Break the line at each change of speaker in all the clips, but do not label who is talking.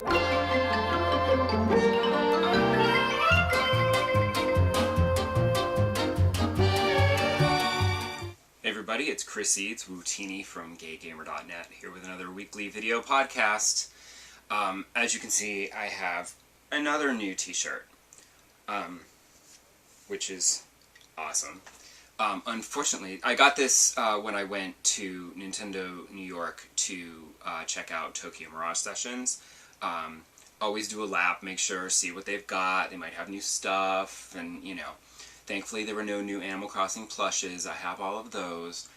Hey everybody, it's Chrissy, it's Wootini from GayGamer.net here with another weekly video podcast. As you can see, I have another new t-shirt, which is awesome. Unfortunately, I got this when I went to Nintendo New York to check out Tokyo Mirage Sessions. Always do a lap, make sure, see what they've got. They might have new stuff, and you know. Thankfully, there were no new Animal Crossing plushes. I have all of those.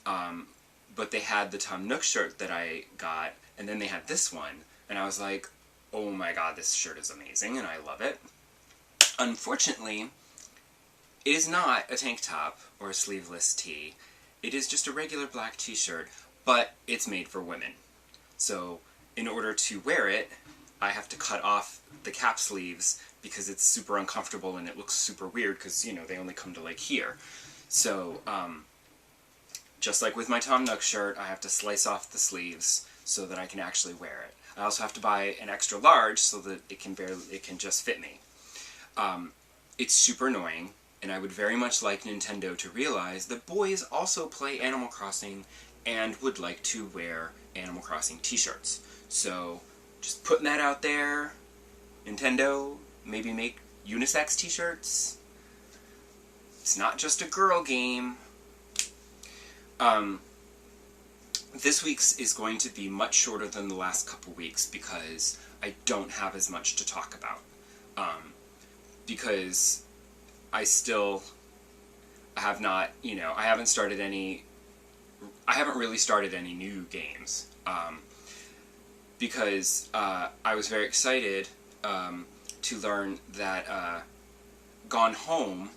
But they had the Tom Nook shirt that I got, and then they had this one. And I was like, oh my god, this shirt is amazing, and I love it. Unfortunately, it is not a tank top or a sleeveless tee. It is just a regular black t-shirt, but it's made for women. So, in order to wear it, I have to cut off the cap sleeves because it's super uncomfortable and it looks super weird because, you know, they only come to like here. So, just like with my Tom Nook shirt, I have to slice off the sleeves so that I can actually wear it. I also have to buy an extra large so that it can just fit me. It's super annoying, and I would very much like Nintendo to realize that boys also play Animal Crossing and would like to wear Animal Crossing t-shirts. So, just putting that out there. Nintendo, maybe make unisex t-shirts. It's not just a girl game. This week's is going to be much shorter than the last couple weeks because I don't have as much to talk about. Because I still have not, you know, I haven't really started any new games. Because I was very excited to learn that Gone Home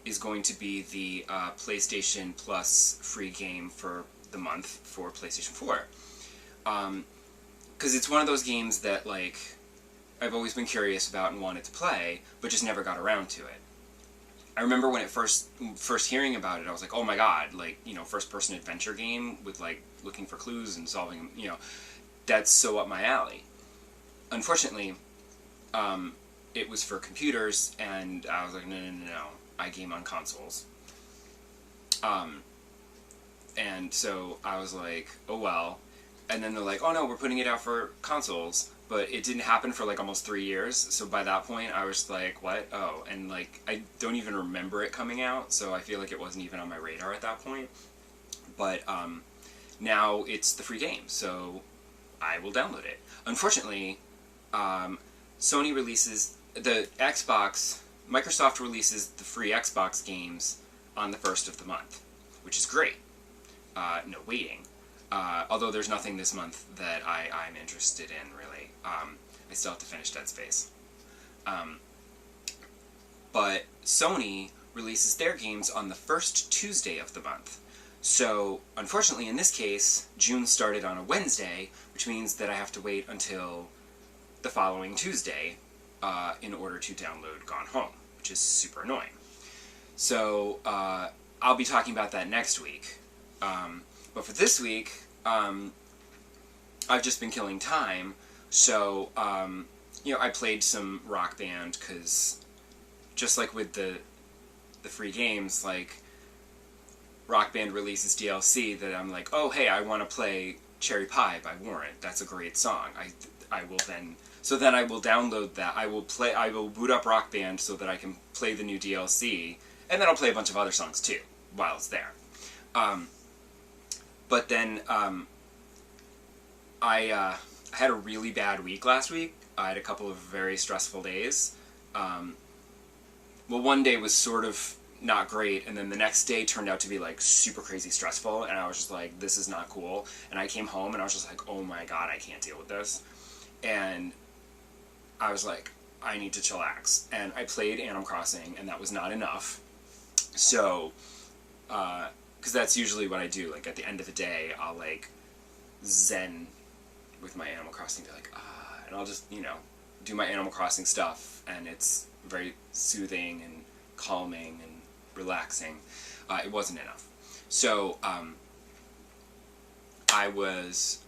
is going to be the PlayStation Plus free game for the month for PlayStation 4. Because it's one of those games that, like, I've always been curious about and wanted to play, but just never got around to it. I remember when first hearing about it, I was like, oh my god, like, you know, first-person adventure game with, like, looking for clues and solving, you know, that's so up my alley. Unfortunately, it was for computers, and I was like, no, I game on consoles. And so I was like, oh well. And then they're like, oh no, we're putting it out for consoles. But it didn't happen for like almost 3 years, so by that point I was like, what? Oh, and like, I don't even remember it coming out, so I feel like it wasn't even on my radar at that point. But, now it's the free game, so I will download it. Unfortunately, Sony releases the Xbox, Microsoft releases the free Xbox games on the 1st of the month, which is great. No waiting. Although there's nothing this month that I'm interested in, really. I still have to finish Dead Space. But Sony releases their games on the first Tuesday of the month. So, unfortunately, in this case, June started on a Wednesday, which means that I have to wait until the following Tuesday in order to download Gone Home, which is super annoying. So, I'll be talking about that next week. But for this week, I've just been killing time, so, you know, I played some Rock Band, because just like with the free games, like, Rock Band releases DLC that I'm like, oh, hey, I want to play Cherry Pie by Warrant. That's a great song. I will then... So then I will download that. I will boot up Rock Band so that I can play the new DLC, and then I'll play a bunch of other songs, too, while it's there. But then, I had a really bad week last week. I had a couple of very stressful days. Well, one day was sort of not great, and then the next day turned out to be, like, super crazy stressful, and I was just like, this is not cool. And I came home, and I was just like, oh my god, I can't deal with this. And I was like, I need to chillax. And I played Animal Crossing, and that was not enough. So, because that's usually what I do, like, at the end of the day, I'll, like, zen with my Animal Crossing, be like, and I'll just, you know, do my Animal Crossing stuff, and it's very soothing and calming and relaxing. It wasn't enough. So, I was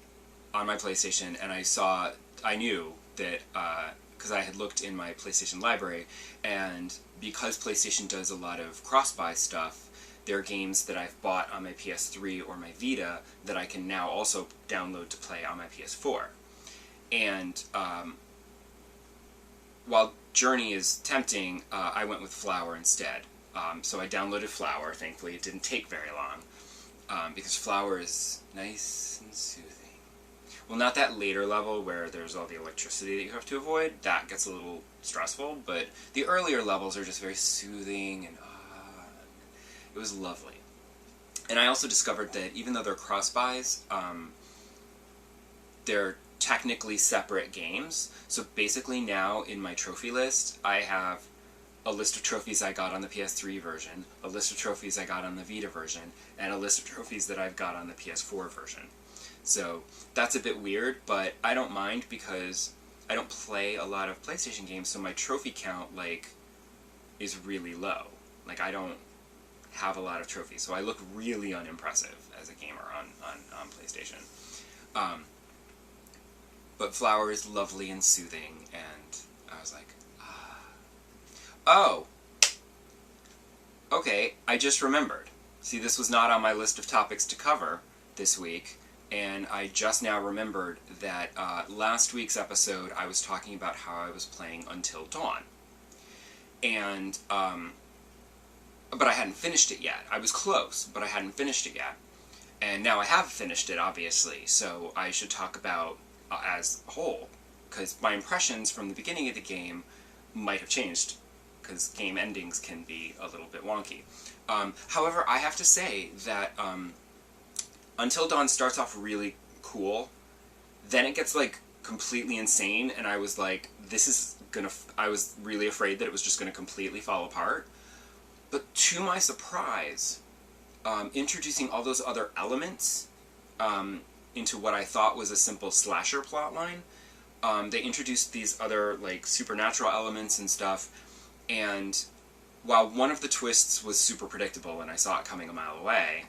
on my PlayStation, and I saw I knew that, because I had looked in my PlayStation library, and because PlayStation does a lot of cross-buy stuff, there are games that I've bought on my PS3 or my Vita that I can now also download to play on my PS4. And while Journey is tempting, I went with Flower instead. So I downloaded Flower. Thankfully, it didn't take very long, because Flower is nice and soothing. Well, not that later level where there's all the electricity that you have to avoid. That gets a little stressful, but the earlier levels are just very soothing, and it was lovely. And I also discovered that even though they're cross-buys, they're technically separate games. So basically now in my trophy list, I have a list of trophies I got on the PS3 version, a list of trophies I got on the Vita version, and a list of trophies that I've got on the PS4 version. So that's a bit weird, but I don't mind because I don't play a lot of PlayStation games, so my trophy count, like, is really low. Like, I don't have a lot of trophies, so I look really unimpressive as a gamer on PlayStation. But Flower is lovely and soothing, and I was like, oh! Okay, I just remembered. See, this was not on my list of topics to cover this week, and I just now remembered that last week's episode I was talking about how I was playing Until Dawn. And, but I hadn't finished it yet. I was close, but I hadn't finished it yet. And now I have finished it, obviously, so I should talk about as a whole, because my impressions from the beginning of the game might have changed, because game endings can be a little bit wonky. However, I have to say that Until Dawn starts off really cool, then it gets, like, completely insane, and I was like, this is gonna... I was really afraid that it was just gonna completely fall apart. But to my surprise, introducing all those other elements into what I thought was a simple slasher plotline, they introduced these other, like, supernatural elements and stuff, and while one of the twists was super predictable and I saw it coming a mile away,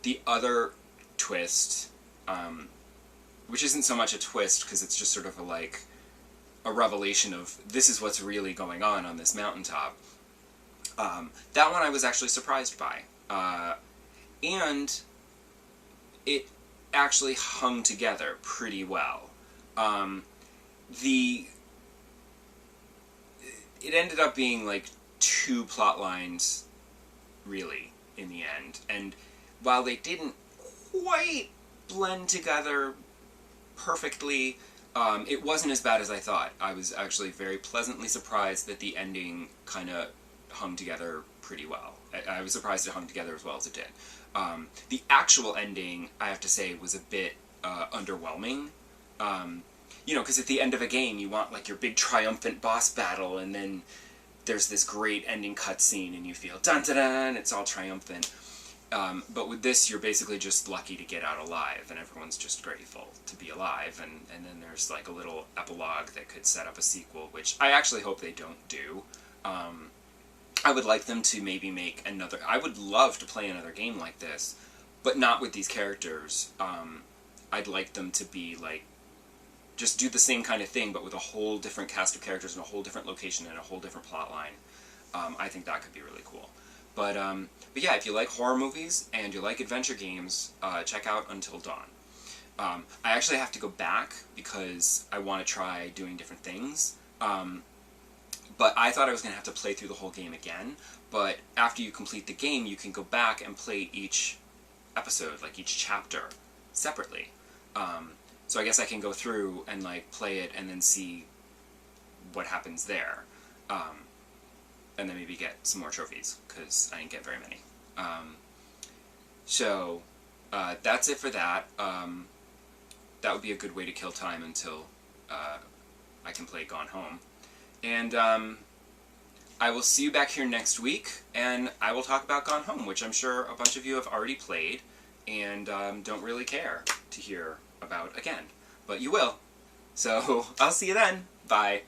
the other twist, which isn't so much a twist because it's just sort of a revelation of this is what's really going on this mountaintop, that one I was actually surprised by. And it actually hung together pretty well. It ended up being like two plot lines, really, in the end. And while they didn't quite blend together perfectly, it wasn't as bad as I thought. I was actually very pleasantly surprised that the ending kind of hung together pretty well. I was surprised it hung together as well as it did. The actual ending, I have to say, was a bit underwhelming. You know, because at the end of a game, you want, like, your big triumphant boss battle, and then there's this great ending cutscene, and you feel dun-dun-dun, it's all triumphant. But with this, you're basically just lucky to get out alive, and everyone's just grateful to be alive, and then there's, like, a little epilogue that could set up a sequel, which I actually hope they don't do. I would like them to maybe make another... I would love to play another game like this, but not with these characters. I'd like them to be, like, just do the same kind of thing, but with a whole different cast of characters and a whole different location and a whole different plot line. I think that could be really cool. But yeah, if you like horror movies and you like adventure games, check out Until Dawn. I actually have to go back because I want to try doing different things. But I thought I was going to have to play through the whole game again. But after you complete the game, you can go back and play each episode, like each chapter, separately. So I guess I can go through and, like, play it and then see what happens there. And then maybe get some more trophies, because I didn't get very many. So that's it for that. That would be a good way to kill time until I can play Gone Home. And I will see you back here next week, and I will talk about Gone Home, which I'm sure a bunch of you have already played, and don't really care to hear about again. But you will. So, I'll see you then. Bye.